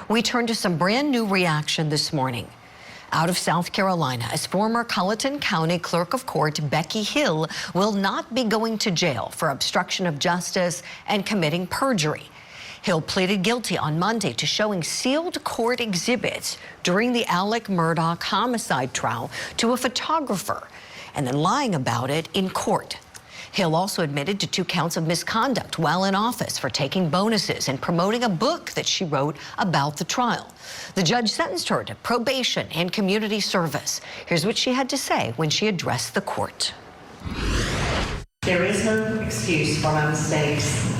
We turn to some brand new reaction this morning. Out of South Carolina, as former Colleton County Clerk of Court Becky Hill will not be going to jail for obstruction of justice and committing perjury. Hill pleaded guilty on Monday to showing sealed court exhibits during the Murdaugh homicide trial to a photographer and then lying about it in court. Hill also admitted to 2 counts of misconduct while in office for taking bonuses and promoting a book that she wrote about the trial. The judge sentenced her to probation and community service. Here's what she had to say when she addressed the court. There is no excuse for my mistakes.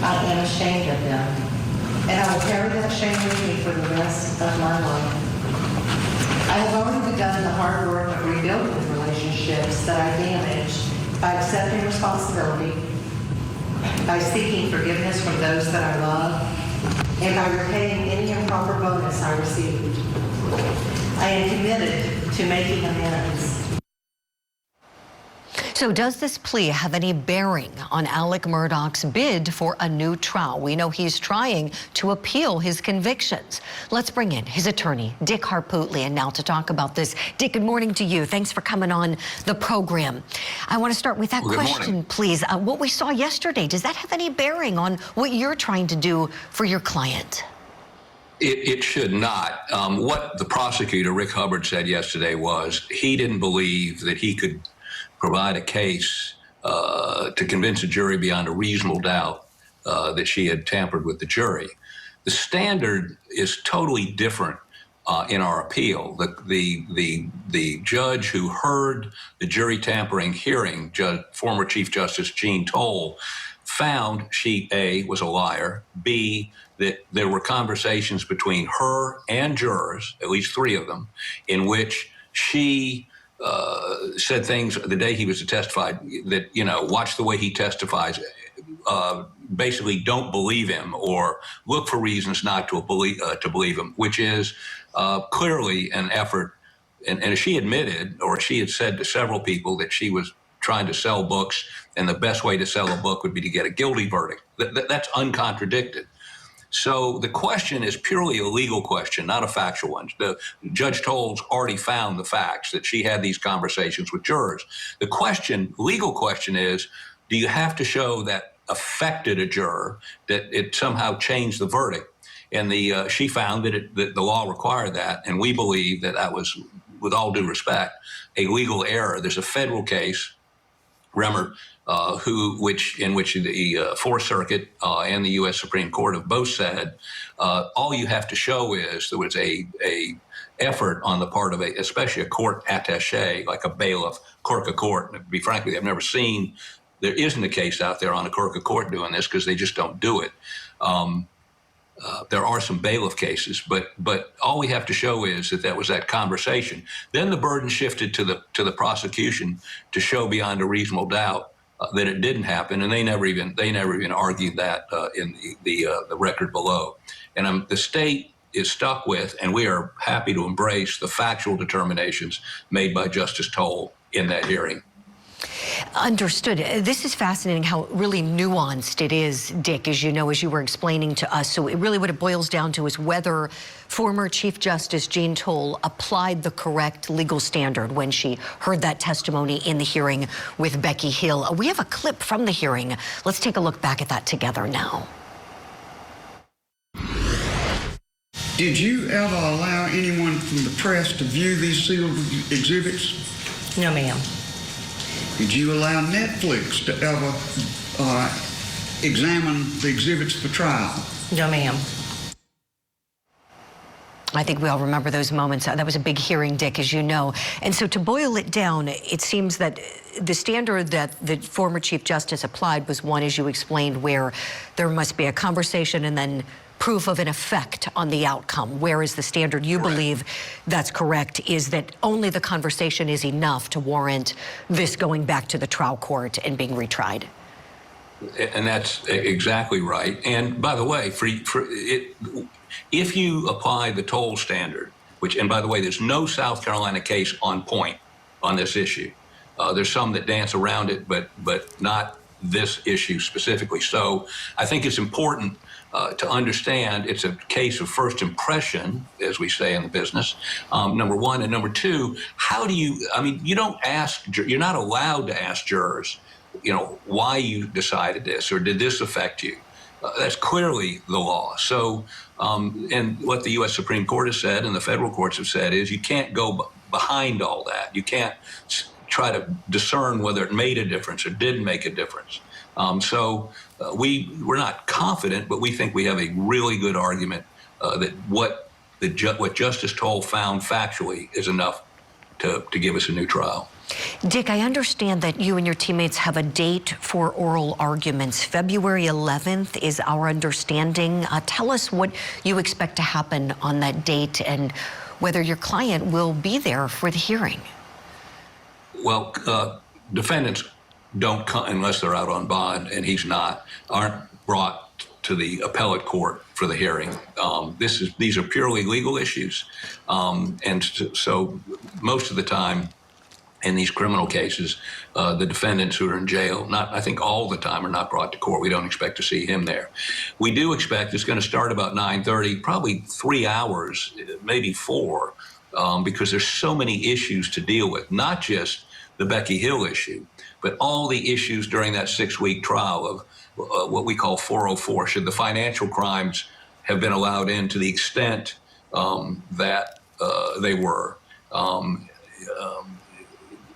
I am ashamed of them, and I will carry that shame with me for the rest of my life. I have already begun the hard work of rebuilding relationships that I damaged by accepting responsibility, by seeking forgiveness from those that I love, and by repaying any improper bonus I received. I am committed to making amends. So does this plea have any bearing on Murdaugh's bid for a new trial? We know he's trying to appeal his convictions. Let's bring in his attorney, Dick Harpootlian, now to talk about this. Dick, good morning to you. Thanks for coming on the program. I want to start with that question, please. What we saw yesterday, does that have any bearing on what you're trying to do for your client? It should not. What the prosecutor, Rick Hubbard, said yesterday was he didn't believe that he could provide a case to convince a jury beyond a reasonable doubt that she had tampered with the jury. The standard is totally different in our appeal. The judge who heard the jury tampering hearing, former Chief Justice Jean Toll, found she, A, was a liar, B, that there were conversations between her and jurors, at least 3 of them, in which she said things the day he was to testify that, watch the way he testifies, basically don't believe him or look for reasons not to believe him, which is clearly an effort. And she admitted, or she had said to several people, that she was trying to sell books, and the best way to sell a book would be to get a guilty verdict. That's uncontradicted. So the question is purely a legal question, not a factual one. Judge Toll's already found the facts that she had these conversations with jurors. The legal question is, do you have to show that affected a juror, that it somehow changed the verdict? And she found that the law required that, and we believe that that was, with all due respect, a legal error. There's a federal case, Remmer, in which the Fourth Circuit and the U.S. Supreme Court have both said all you have to show is there was a effort on the part of especially a court attaché, like a bailiff, clerk of court. And to be frankly, I've never seen, there isn't a case out there on a clerk of court doing this because they just don't do it. There are some bailiff cases, but all we have to show is that was that conversation. Then the burden shifted to the prosecution to show beyond a reasonable doubt that it didn't happen, and they never even argued that in the record below. And the state is stuck with, and we are happy to embrace the factual determinations made by Justice Toll in that hearing. Understood. This is fascinating how really nuanced it is, Dick, as you know, as you were explaining to us. So what it boils down to is whether former Chief Justice Jean Toll applied the correct legal standard when she heard that testimony in the hearing with Becky Hill. We have a clip from the hearing. Let's take a look back at that together now. Did you ever allow anyone from the press to view these sealed exhibits? No, ma'am. Did you allow Netflix to ever examine the exhibits for trial? No, ma'am. I think we all remember those moments. That was a big hearing, Dick, as you know. And so to boil it down, it seems that the standard that the former Chief Justice applied was one, as you explained, where there must be a conversation and then proof of an effect on the outcome, whereas the standard you believe that's correct is that only the conversation is enough to warrant this going back to the trial court and being retried. And that's exactly right. And by the way, if you apply the Toll standard, and by the way, there's no South Carolina case on point on this issue. There's some that dance around it, but not this issue specifically. So I think it's important to understand it's a case of first impression, as we say in the business, number one. And number two, how do you, I mean, you don't ask, you're not allowed to ask jurors, you know, why you decided this or did this affect you? That's clearly the law. So, and what the U.S. Supreme Court has said and the federal courts have said is you can't go behind all that. You can't try to discern whether it made a difference or didn't make a difference. We're not confident, but we think we have a really good argument that what Justice Toll found factually is enough to give us a new trial. Dick, I understand that you and your teammates have a date for oral arguments. February 11th is our understanding. Tell us what you expect to happen on that date and whether your client will be there for the hearing. Well, defendants don't come unless they're out on bond, and he's not, aren't brought to the appellate court for the hearing. These are purely legal issues. And so most of the time, in these criminal cases, the defendants who are in jail, I think all the time, are not brought to court. We don't expect to see him there. We do expect it's going to start about 9:30, probably 3 hours, maybe 4, because there's so many issues to deal with, not just the Becky Hill issue, but all the issues during that 6-week trial of what we call 404. Should the financial crimes have been allowed in to the extent that they were?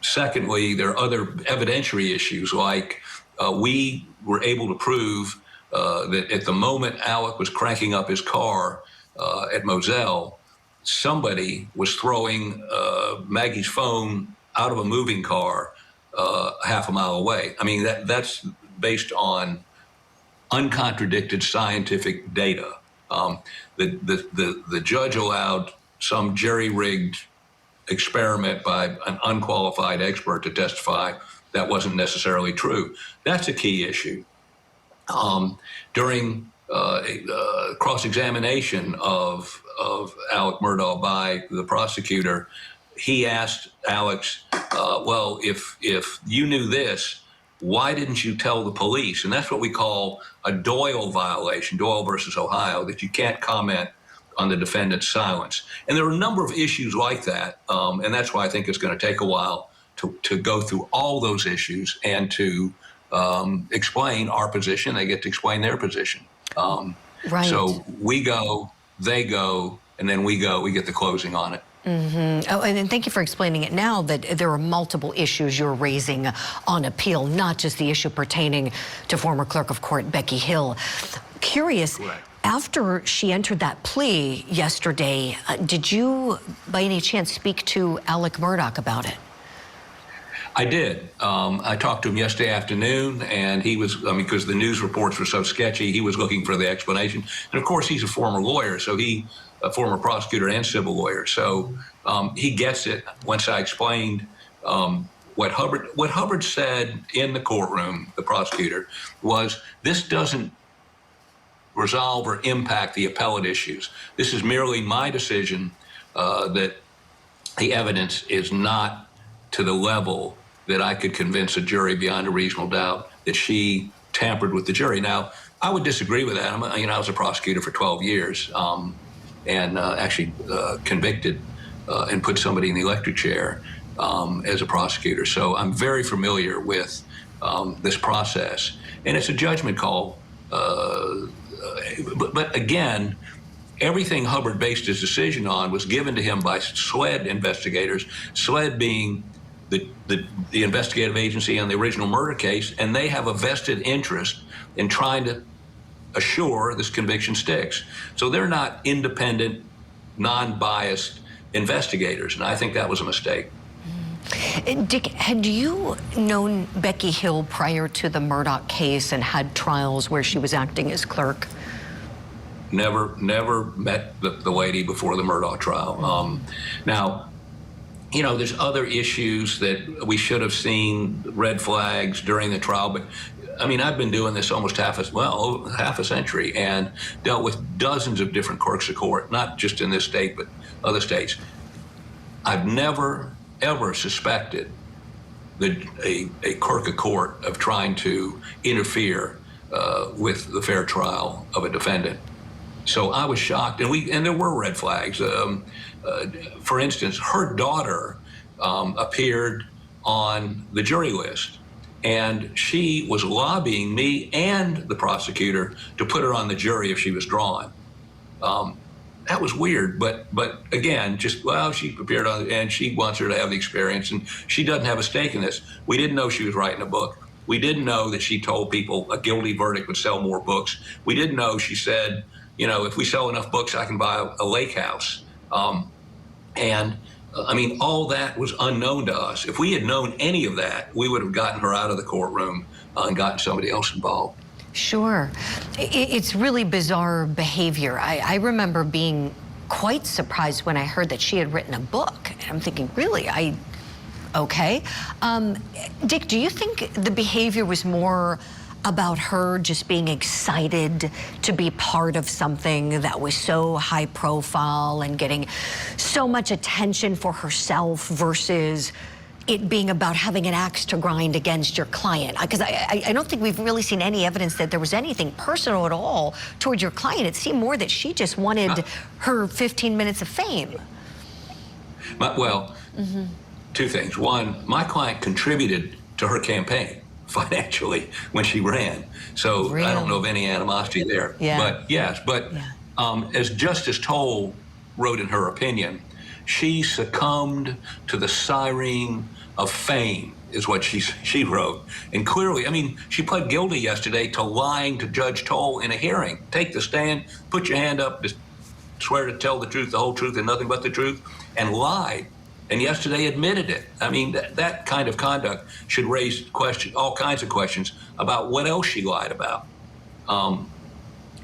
Secondly, there are other evidentiary issues, like we were able to prove that at the moment Alec was cranking up his car at Moselle, somebody was throwing Maggie's phone out of a moving car half a mile away. I mean, that's based on uncontradicted scientific data. The judge allowed some jerry-rigged experiment by an unqualified expert to testify that wasn't necessarily true. That's a key issue. During cross-examination of Alec Murdaugh by the prosecutor, he asked Alex, well, if you knew this, why didn't you tell the police? And that's what we call a Doyle violation, Doyle versus Ohio, that you can't comment on the defendant's silence. And there are a number of issues like that, and that's why I think it's going to take a while to go through all those issues and to explain our position. They get to explain their position. Right. So we go, they go, and then we go, we get the closing on it. Mm-hmm. Oh, and thank you for explaining it now that there are multiple issues you're raising on appeal, not just the issue pertaining to former clerk of court Becky Hill. Curious, Correct. After she entered that plea yesterday, did you by any chance speak to Alec Murdaugh about it? I did. I talked to him yesterday afternoon, and he was, because the news reports were so sketchy, he was looking for the explanation. And of course, he's a former lawyer, so a former prosecutor and civil lawyer. So he gets it. Once I explained what Hubbard said in the courtroom, the prosecutor, was this doesn't resolve or impact the appellate issues. This is merely my decision that the evidence is not to the level that I could convince a jury beyond a reasonable doubt that she tampered with the jury. Now, I would disagree with that. I was a prosecutor for 12 years and actually convicted and put somebody in the electric chair as a prosecutor. So I'm very familiar with this process, and it's a judgment call. But again, everything Hubbard based his decision on was given to him by SLED investigators, SLED being the investigative agency on the original murder case, and they have a vested interest in trying to assure this conviction sticks. So they're not independent, non-biased investigators, and I think that was a mistake. Dick, had you known Becky Hill prior to the Murdaugh case and had trials where she was acting as clerk? Never met the lady before the Murdaugh trial. Now, there's other issues that we should have seen, red flags during the trial, but I've been doing this almost half a century and dealt with dozens of different clerks of court, not just in this state, but other states. I've never, ever suspected a clerk of court of trying to interfere with the fair trial of a defendant. So I was shocked, and there were red flags. For instance, her daughter appeared on the jury list, and she was lobbying me and the prosecutor to put her on the jury if she was drawn. That was weird, but again, she appeared on, and she wants her to have the experience, and she doesn't have a stake in this. We didn't know she was writing a book. We didn't know that she told people a guilty verdict would sell more books. We didn't know she said, if we sell enough books, I can buy a lake house. I mean, all that was unknown to us. If we had known any of that, we would have gotten her out of the courtroom and gotten somebody else involved. Sure. It's really bizarre behavior. I remember being quite surprised when I heard that she had written a book. And I'm thinking, really? Okay. Dick, do you think the behavior was more about her just being excited to be part of something that was so high profile and getting so much attention for herself versus it being about having an axe to grind against your client? Because I don't think we've really seen any evidence that there was anything personal at all toward your client. It seemed more that she just wanted her 15 minutes of fame. Two things. One, my client contributed to her campaign financially when she ran. So really? I don't know of any animosity there. Yeah. But yes, as Justice Toll wrote in her opinion, she succumbed to the siren of fame, is what she wrote. And clearly, I mean, she pled guilty yesterday to lying to Judge Toll in a hearing. Take the stand, put your hand up, just swear to tell the truth, the whole truth, and nothing but the truth, and lied. And yesterday admitted it. I mean, that kind of conduct should raise all kinds of questions about what else she lied about.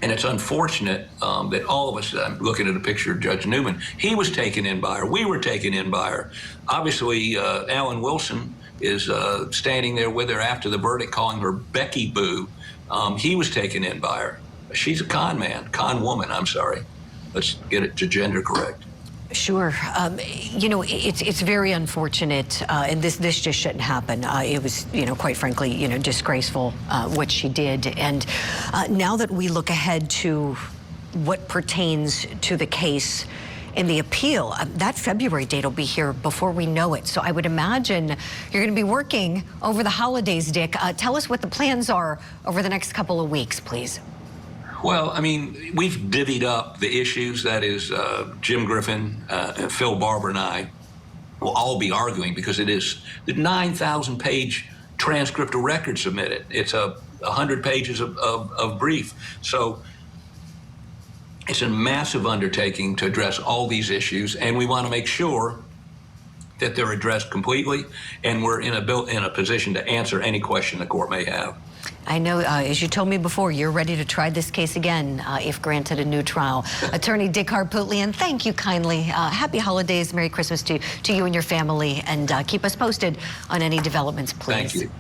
And it's unfortunate that all of us, I'm looking at a picture of Judge Newman, he was taken in by her. We were taken in by her. Obviously, Alan Wilson is standing there with her after the verdict, calling her Becky Boo. He was taken in by her. She's a con woman, I'm sorry. Let's get it to gender correct. Sure. It's very unfortunate, and this just shouldn't happen. It was, quite frankly, disgraceful what she did. And now that we look ahead to what pertains to the case in the appeal, that February date will be here before we know it. So I would imagine you're going to be working over the holidays, Dick. Tell us what the plans are over the next couple of weeks, please. Well, I mean, we've divvied up the issues. That is, Jim Griffin, Phil Barber, and I will all be arguing because it is the 9,000-page transcript of record submitted. It's 100 pages of brief. So it's a massive undertaking to address all these issues, and we want to make sure that they're addressed completely, and we're in a position to answer any question the court may have. I know, as you told me before, you're ready to try this case again if granted a new trial. Attorney Dick Harpootlian, thank you kindly. Happy holidays, Merry Christmas to you and your family, and keep us posted on any developments, please. Thank you.